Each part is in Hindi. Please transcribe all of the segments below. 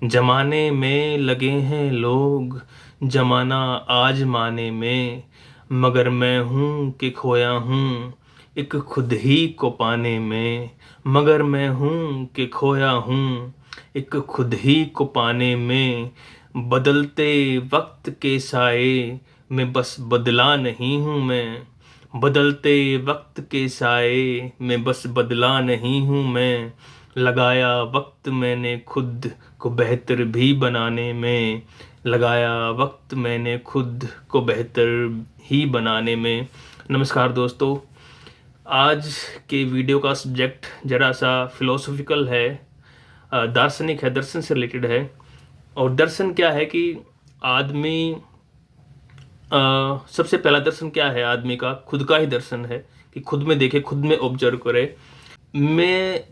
जमाने में लगे हैं लोग, जमाना आज माने में, मगर मैं हूँ कि खोया हूँ एक खुद ही को पाने में। मगर मैं हूँ कि खोया हूँ एक खुद ही को पाने में। बदलते वक्त के साए में बस बदला नहीं हूँ मैं। बदलते वक्त के साए में बस बदला नहीं हूँ मैं। लगाया वक्त मैंने खुद को बेहतर भी बनाने में। लगाया वक्त मैंने खुद को बेहतर ही बनाने में। नमस्कार दोस्तों, आज के वीडियो का सब्जेक्ट ज़रा सा फिलोसॉफिकल है, दार्शनिक है, दर्शन से रिलेटेड है। और दर्शन क्या है कि आदमी सबसे पहला दर्शन क्या है आदमी का? खुद का ही दर्शन है कि खुद में देखे, खुद में ऑब्जर्व करे। मैं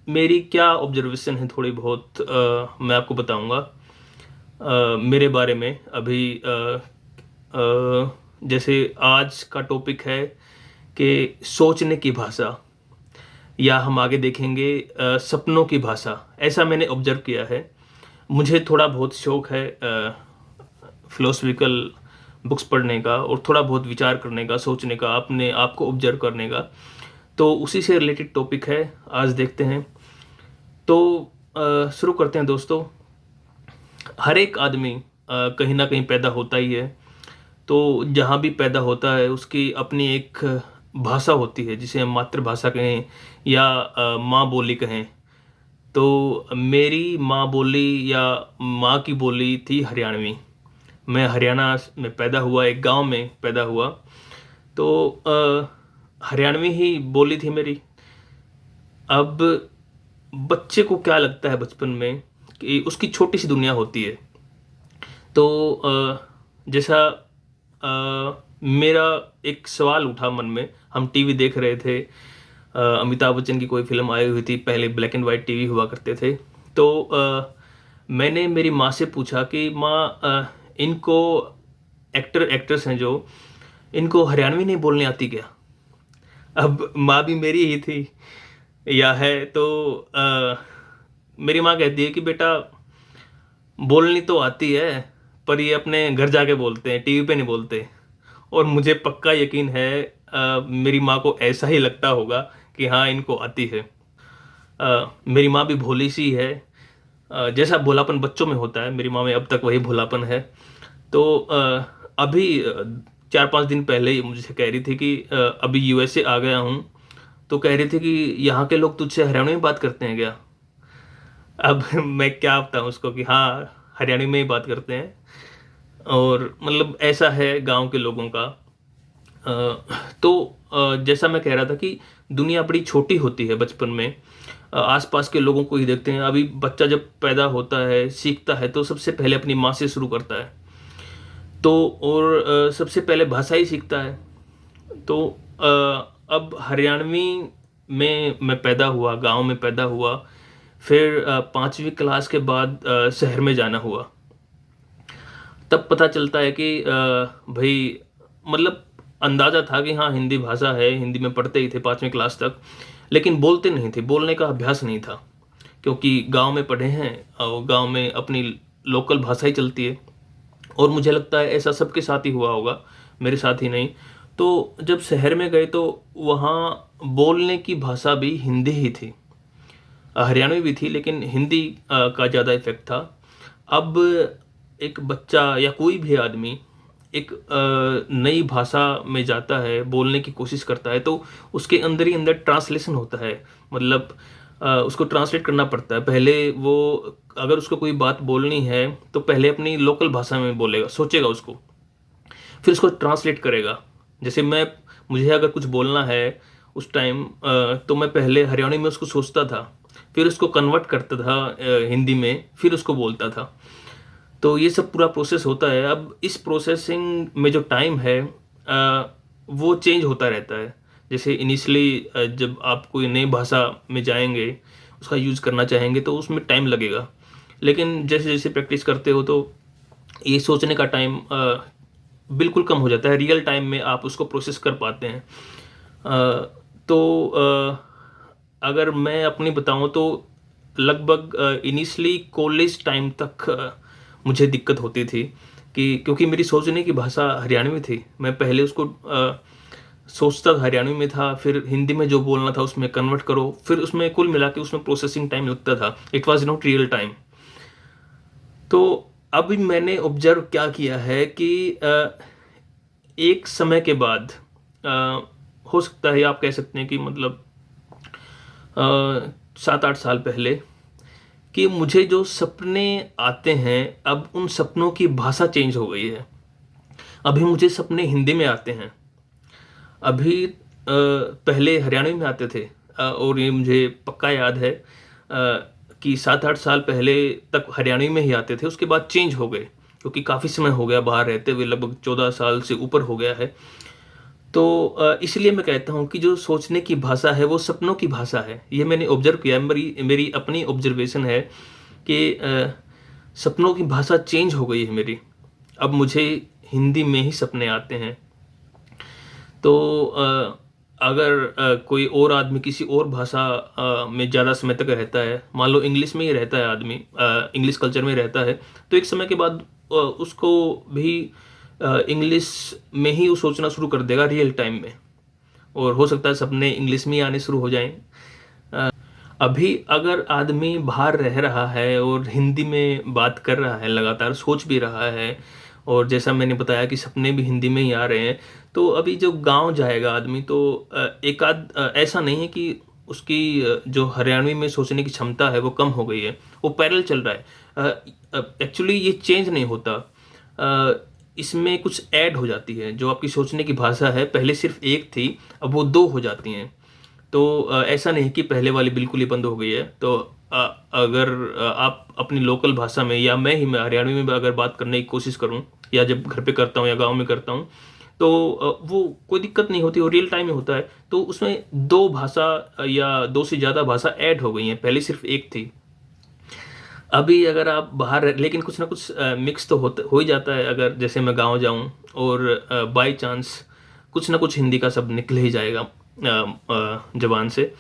मेरी क्या ऑब्जर्वेशन है थोड़ी बहुत मैं आपको बताऊंगा मेरे बारे में। अभी जैसे आज का टॉपिक है कि सोचने की भाषा, या हम आगे देखेंगे सपनों की भाषा। ऐसा मैंने ऑब्जर्व किया है। मुझे थोड़ा बहुत शौक है फिलोसफिकल बुक्स पढ़ने का, और थोड़ा बहुत विचार करने का, सोचने का, अपने आप को ऑब्जर्व करने का। तो उसी से रिलेटेड टॉपिक है, आज देखते हैं। तो शुरू करते हैं दोस्तों। हर एक आदमी कहीं ना कहीं पैदा होता ही है। तो जहाँ भी पैदा होता है उसकी अपनी एक भाषा होती है, जिसे हम मातृभाषा कहें या माँ बोली कहें। तो मेरी माँ बोली या माँ की बोली थी हरियाणवी। मैं हरियाणा में पैदा हुआ, एक गांव में पैदा हुआ। तो हरियाणवी ही बोली थी मेरी। अब बच्चे को क्या लगता है बचपन में कि उसकी छोटी सी दुनिया होती है। तो जैसा मेरा एक सवाल उठा मन में। हम टीवी देख रहे थे, अमिताभ बच्चन की कोई फिल्म आई हुई थी, पहले ब्लैक एंड वाइट टीवी हुआ करते थे। तो मैंने मेरी माँ से पूछा कि माँ, इनको एक्टर एक्ट्रेस हैं जो, इनको हरियाणवी नहीं बोलने आती क्या? अब माँ भी मेरी ही थी या है। तो मेरी माँ कहती है कि बेटा, बोलनी तो आती है, पर ये अपने घर जाके बोलते हैं, टीवी पे नहीं बोलते। और मुझे पक्का यकीन है मेरी माँ को ऐसा ही लगता होगा कि हाँ, इनको आती है। मेरी माँ भी भोली सी है। जैसा भोलापन बच्चों में होता है, मेरी माँ में अब तक वही भोलापन है। तो अभी 4-5 दिन पहले ही मुझसे कह रही थी कि अभी यूएसए आ गया हूँ। तो कह रही थी कि यहाँ के लोग तुझसे हरियाणवी में बात करते हैं क्या? अब मैं क्या बताऊँ उसको कि हाँ, हरियाणवी में ही बात करते हैं। और मतलब ऐसा है गांव के लोगों का। तो जैसा मैं कह रहा था कि दुनिया बड़ी छोटी होती है बचपन में। आसपास के लोगों को ही देखते हैं। अभी बच्चा जब पैदा होता है, सीखता है, तो सबसे पहले अपनी माँ से शुरू करता है। तो और सबसे पहले भाषा ही सीखता है। तो अब हरियाणवी में मैं पैदा हुआ, गांव में पैदा हुआ। फिर 5वीं क्लास के बाद शहर में जाना हुआ। तब पता चलता है कि भाई, मतलब अंदाज़ा था कि हाँ, हिंदी भाषा है, हिंदी में पढ़ते ही थे 5वीं क्लास तक, लेकिन बोलते नहीं थे, बोलने का अभ्यास नहीं था। क्योंकि गांव में पढ़े हैं और गांव में अपनी लोकल भाषा ही चलती है। और मुझे लगता है ऐसा सबके साथ ही हुआ होगा, मेरे साथ ही नहीं। तो जब शहर में गए तो वहाँ बोलने की भाषा भी हिंदी ही थी। हरियाणवी भी थी, लेकिन हिंदी का ज़्यादा इफेक्ट था। अब एक बच्चा या कोई भी आदमी एक नई भाषा में जाता है, बोलने की कोशिश करता है, तो उसके अंदर ही अंदर ट्रांसलेशन होता है। मतलब उसको ट्रांसलेट करना पड़ता है। पहले वो, अगर उसको कोई बात बोलनी है तो पहले अपनी लोकल भाषा में बोलेगा, सोचेगा उसको, फिर उसको ट्रांसलेट करेगा। जैसे मुझे अगर कुछ बोलना है उस टाइम, तो मैं पहले हरियाणवी में उसको सोचता था, फिर उसको कन्वर्ट करता था हिंदी में, फिर उसको बोलता था। तो ये सब पूरा प्रोसेस होता है। अब इस प्रोसेसिंग में जो टाइम है वो चेंज होता रहता है। जैसे इनिशियली जब आप कोई नई भाषा में जाएंगे, उसका यूज़ करना चाहेंगे, तो उसमें टाइम लगेगा। लेकिन जैसे जैसे प्रैक्टिस करते हो तो ये सोचने का टाइम बिल्कुल कम हो जाता है। रियल टाइम में आप उसको प्रोसेस कर पाते हैं। तो अगर मैं अपनी बताऊं तो लगभग इनिशियली कॉलेज टाइम तक मुझे दिक्कत होती थी कि क्योंकि मेरी सोचने की भाषा हरियाणवी थी। मैं पहले उसको सोचता था हरियाणवी में था, फिर हिंदी में जो बोलना था उसमें कन्वर्ट करो, फिर उसमें कुल मिला के उसमें प्रोसेसिंग टाइम लगता था। It was not real time. तो अभी मैंने ऑब्जर्व क्या किया है कि एक समय के बाद हो सकता है आप कह सकते हैं कि मतलब 7-8 साल पहले, कि मुझे जो सपने आते हैं अब उन सपनों की भाषा चेंज हो गई है। अभी मुझे सपने हिंदी में आते हैं। अभी पहले हरियाणवी में आते थे, और ये मुझे पक्का याद है कि 7-8 साल पहले तक हरियाणवी में ही आते थे, उसके बाद चेंज हो गए क्योंकि काफ़ी समय हो गया बाहर रहते हुए, लगभग 14 साल से ऊपर हो गया है। तो इसलिए मैं कहता हूँ कि जो सोचने की भाषा है वो सपनों की भाषा है। ये मैंने ऑब्जर्व किया है, मेरी मेरी अपनी ऑब्जर्वेशन है कि सपनों की भाषा चेंज हो गई है मेरी। अब मुझे हिंदी में ही सपने आते हैं। तो अगर कोई और आदमी किसी और भाषा में ज़्यादा समय तक रहता है, मान लो इंग्लिश में ही रहता है आदमी, इंग्लिश कल्चर में रहता है, तो एक समय के बाद उसको भी इंग्लिश में ही वो सोचना शुरू कर देगा रियल टाइम में, और हो सकता है सपने इंग्लिश में ही आने शुरू हो जाएं। अभी अगर आदमी बाहर रह रहा है और हिंदी में बात कर रहा है, लगातार सोच भी रहा है, और जैसा मैंने बताया कि सपने भी हिंदी में ही आ रहे हैं, तो अभी जो गांव जाएगा आदमी तो एक आध ऐसा नहीं है कि उसकी जो हरियाणवी में सोचने की क्षमता है वो कम हो गई है, वो पैरेलल चल रहा है। एक्चुअली ये चेंज नहीं होता, इसमें कुछ ऐड हो जाती है। जो आपकी सोचने की भाषा है पहले सिर्फ एक थी, अब वो दो हो जाती हैं। तो ऐसा नहीं कि पहले वाली बिल्कुल ही बंद हो गई है। तो अगर आप अपनी लोकल भाषा में, या मैं हरियाणवी में अगर बात करने की कोशिश करूं, या जब घर पे करता हूं या गांव में करता हूं, तो वो कोई दिक्कत नहीं होती, वो रियल टाइम में होता है। तो उसमें दो भाषा या दो से ज़्यादा भाषा ऐड हो गई हैं, पहले सिर्फ एक थी। अभी अगर आप बाहर लेकिन कुछ ना कुछ मिक्स तो हो ही जाता है। अगर जैसे मैं गांव जाऊं और बाय चांस कुछ ना कुछ हिंदी का शब्द निकल ही जाएगा जबान से।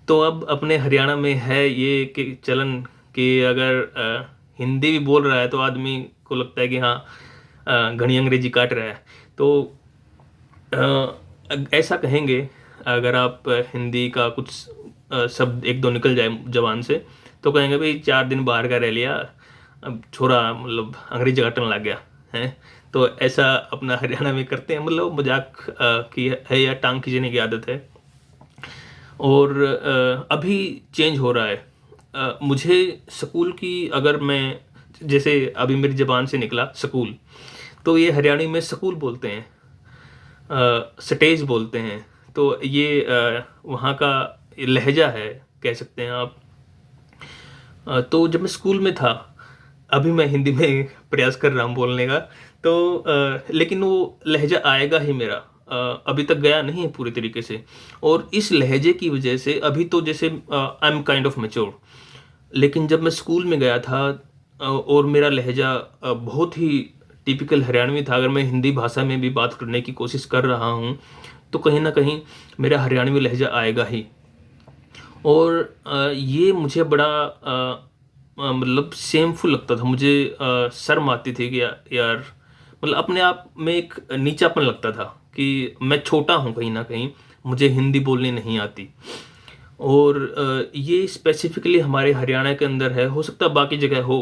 तो अब अपने हरियाणा में है ये कि चलन कि अगर हिंदी भी बोल रहा है तो आदमी को लगता है कि हाँ घनी अंग्रेजी काट रहा है। तो ऐसा कहेंगे, अगर आप हिंदी का कुछ शब्द एक दो निकल जाए जबान से, तो कहेंगे भाई 4 दिन बाहर का रह लिया, अब छोरा मतलब अंग्रेजी काटने लग गया है। तो ऐसा अपना हरियाणा में करते हैं, मतलब मजाक की है या टांग खींचने की आदत है। और अभी चेंज हो रहा है। मुझे स्कूल की, अगर मैं जैसे अभी मेरी ज़बान से निकला स्कूल, तो ये हरियाणवी में स्कूल बोलते हैं, स्टेज बोलते हैं। तो ये वहाँ का लहजा है, कह सकते हैं आप। तो जब मैं स्कूल में था, अभी मैं हिंदी में प्रयास कर रहा हूँ बोलने का, तो लेकिन वो लहजा आएगा ही मेरा। अभी तक गया नहीं है पूरी तरीके से, और इस लहजे की वजह से अभी तो जैसे I am kind of mature. लेकिन जब मैं स्कूल में गया था और मेरा लहजा बहुत ही टिपिकल हरियाणवी था, अगर मैं हिंदी भाषा में भी बात करने की कोशिश कर रहा हूँ तो कहीं ना कहीं मेरा हरियाणवी लहजा आएगा ही। और ये मुझे बड़ा मतलब सेमफुल लगता था। मुझे शर्म आती थी कि यार मतलब अपने आप में एक नीचापन लगता था कि मैं छोटा हूँ कहीं ना कहीं, मुझे हिंदी बोलनी नहीं आती। और ये स्पेसिफिकली हमारे हरियाणा के अंदर है, हो सकता है बाकी जगह हो,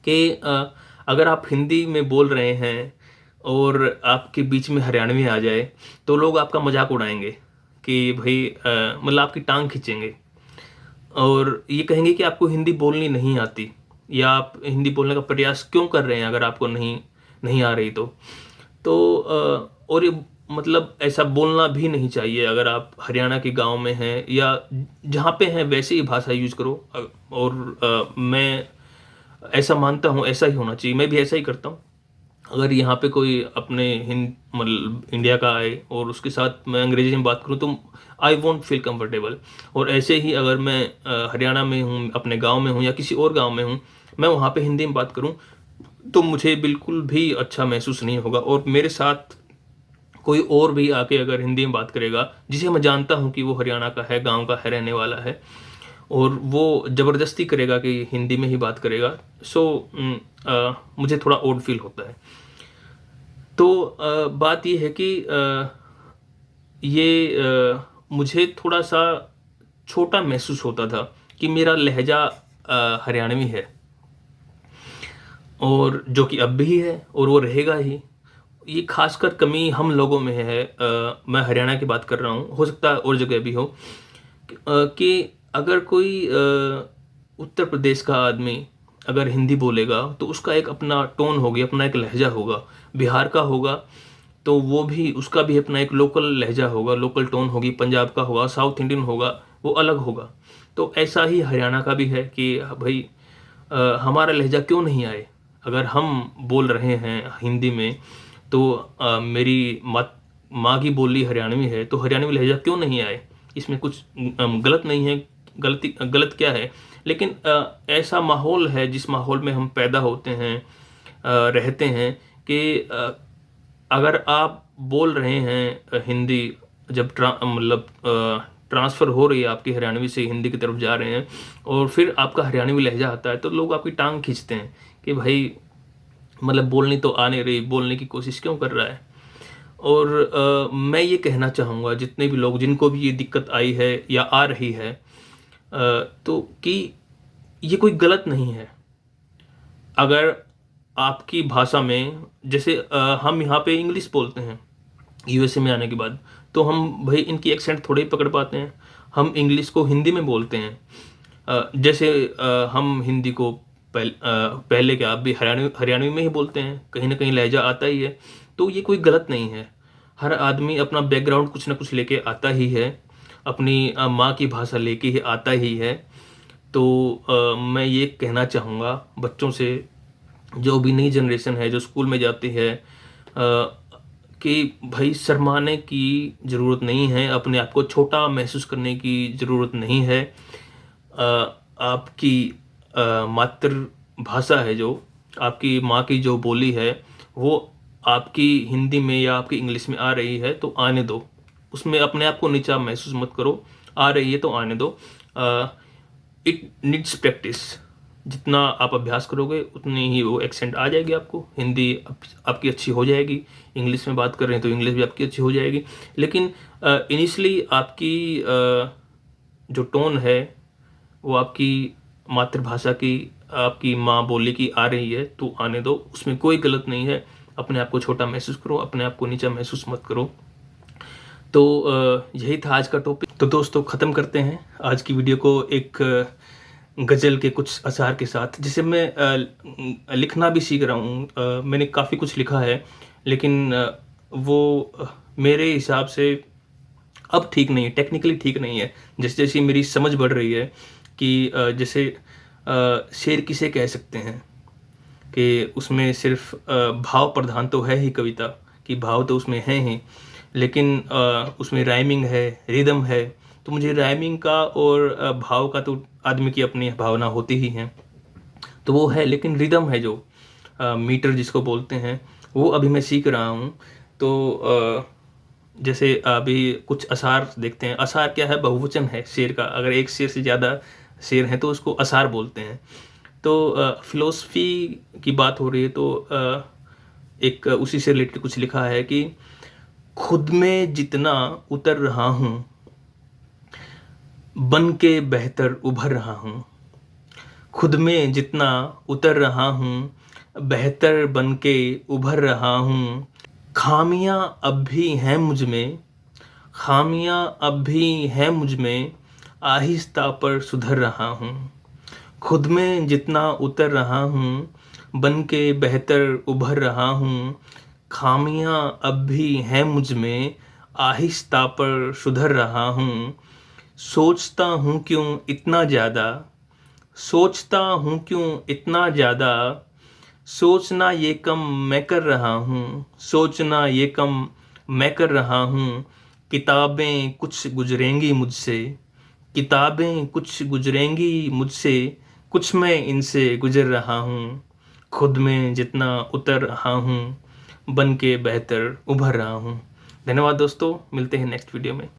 कि अगर आप हिंदी में बोल रहे हैं और आपके बीच में हरियाणवी आ जाए तो लोग आपका मजाक उड़ाएंगे कि भाई मतलब आपकी टांग खींचेंगे, और ये कहेंगे कि आपको हिंदी बोलनी नहीं आती, या आप हिंदी बोलने का प्रयास क्यों कर रहे हैं अगर आपको नहीं नहीं आ रही तो और ये मतलब ऐसा बोलना भी नहीं चाहिए। अगर आप हरियाणा के गांव में हैं या जहाँ पे हैं वैसे ही भाषा यूज करो। और मैं ऐसा मानता हूँ, ऐसा ही होना चाहिए, मैं भी ऐसा ही करता हूँ। अगर यहाँ पे कोई अपने हिंद मतलब इंडिया का आए और उसके साथ मैं अंग्रेजी में बात करूँ तो आई वोंट फील कंफर्टेबल। और ऐसे ही अगर मैं हरियाणा में हूँ, अपने गांव में हूँ या किसी और गांव में हूँ, मैं वहाँ पे हिंदी में बात करूँ तो मुझे बिल्कुल भी अच्छा महसूस नहीं होगा। और मेरे साथ कोई और भी आके अगर हिंदी में बात करेगा जिसे मैं जानता हूँ कि वो हरियाणा का है, गाँव का है, रहने वाला है, और वो ज़बरदस्ती करेगा कि हिंदी में ही बात करेगा, सो मुझे थोड़ा ऑड फील होता है। तो बात ये है कि मुझे थोड़ा सा छोटा महसूस होता था कि मेरा लहजा हरियाणवी है, और जो कि अब भी है और वो रहेगा ही। ये खासकर कमी हम लोगों में है। मैं हरियाणा की बात कर रहा हूँ, हो सकता है और जगह भी हो, कि अगर कोई उत्तर प्रदेश का आदमी अगर हिंदी बोलेगा तो उसका एक अपना टोन होगी, अपना एक लहजा होगा। बिहार का होगा तो वो भी, उसका भी अपना एक लोकल लहजा होगा, लोकल टोन होगी। पंजाब का होगा, साउथ इंडियन होगा, वो अलग होगा। तो ऐसा ही हरियाणा का भी है कि भाई हमारा लहजा क्यों नहीं आए। अगर हम बोल रहे हैं हिंदी में तो मेरी माँ की बोली हरियाणवी है, तो हरियाणवी लहजा क्यों नहीं आए। इसमें कुछ गलत नहीं है। गलत क्या है, लेकिन ऐसा माहौल है जिस माहौल में हम पैदा होते हैं, रहते हैं, कि अगर आप बोल रहे हैं हिंदी, जब ट्रांसफ़र हो रही है आपकी हरियाणवी से हिंदी की तरफ जा रहे हैं, और फिर आपका हरियाणवी लहजा आता है, तो लोग आपकी टांग खींचते हैं कि भाई बोलनी तो आ नहीं रही, बोलने की कोशिश क्यों कर रहा है। और मैं ये कहना चाहूँगा जितने भी लोग, जिनको भी ये दिक्कत आई है या आ रही है, तो कि ये कोई गलत नहीं है। अगर आपकी भाषा में, जैसे हम यहाँ पे इंग्लिश बोलते हैं यूएसए में आने के बाद, तो हम भाई इनकी एक्सेंट थोड़े ही पकड़ पाते हैं। हम इंग्लिश को हिंदी में बोलते हैं। जैसे हम हिंदी को पहले क्या, आप भी हरियाणवी में ही बोलते हैं, कहीं ना कहीं लहजा आता ही है। तो ये कोई गलत नहीं है। हर आदमी अपना बैकग्राउंड कुछ ना कुछ लेके आता ही है, अपनी माँ की भाषा लेके ही आता ही है। तो मैं ये कहना चाहूँगा बच्चों से, जो भी नई जनरेशन है जो स्कूल में जाती है, कि भाई शर्माने की ज़रूरत नहीं है, अपने आप को छोटा महसूस करने की ज़रूरत नहीं है। आपकी मातृभाषा है, जो आपकी माँ की जो बोली है, वो आपकी हिंदी में या आपकी इंग्लिश में आ रही है तो आने दो। उसमें अपने आप को नीचा महसूस मत करो। आ रही है तो आने दो। It needs practice. जितना आप अभ्यास करोगे उतनी ही वो एक्सेंट आ जाएगी आपको। हिंदी आपकी अच्छी हो जाएगी, इंग्लिश में बात कर रहे हैं तो इंग्लिश भी आपकी अच्छी हो जाएगी। लेकिन इनिशियली आपकी जो टोन है वो आपकी मातृभाषा की, आपकी माँ बोली की आ रही है तो आने दो। उसमें कोई गलत नहीं है। अपने आप को छोटा महसूस करो, अपने आप को नीचा महसूस मत करो। तो यही था आज का टॉपिक। तो दोस्तों, ख़त्म करते हैं आज की वीडियो को एक गज़ल के कुछ अशार के साथ, जिसे मैं लिखना भी सीख रहा हूँ। मैंने काफ़ी कुछ लिखा है, लेकिन वो मेरे हिसाब से अब ठीक नहीं है, टेक्निकली ठीक नहीं है। जैसे जैसे मेरी समझ बढ़ रही है कि जैसे शेर किसे कह सकते हैं, कि उसमें सिर्फ भाव प्रधान तो है ही कविता, कि भाव तो उसमें है ही, लेकिन उसमें राइमिंग है, रिदम है। तो मुझे राइमिंग का और भाव का तो आदमी की अपनी भावना होती ही है, तो वो है। लेकिन रिदम है, जो मीटर जिसको बोलते हैं, वो अभी मैं सीख रहा हूँ। तो जैसे अभी कुछ अशार देखते हैं। अशार क्या है? बहुवचन है शेर का। अगर एक शेर से ज़्यादा शेर हैं तो उसको अशार बोलते हैं। तो फिलोसफी की बात हो रही है, तो एक उसी से रिलेटेड कुछ लिखा है कि खुद में जितना उतर रहा हूँ, बन के बेहतर उभर रहा हूँ। खुद में जितना उतर रहा हूँ, बेहतर बन के उभर रहा हूँ। खामियां अब भी हैं मुझ में, खामियां अब भी हैं मुझ में, आहिस्ता पर सुधर रहा हूँ। खुद में जितना उतर रहा हूँ, बन के बेहतर उभर रहा हूँ। खामियां अब भी हैं मुझ में, आहिस्ता पर सुधर रहा हूँ। सोचता हूँ क्यों इतना ज़्यादा, सोचता हूँ क्यों इतना ज़्यादा, सोचना ये कम मैं कर रहा हूँ, सोचना ये कम मैं कर रहा हूँ। किताबें कुछ गुजरेंगी मुझसे, किताबें कुछ गुजरेंगी मुझसे, कुछ मैं इनसे गुजर रहा हूँ। खुद में जितना उतर रहा हूँ, बन के बेहतर उभर रहा हूँ। धन्यवाद दोस्तों, मिलते हैं नेक्स्ट वीडियो में।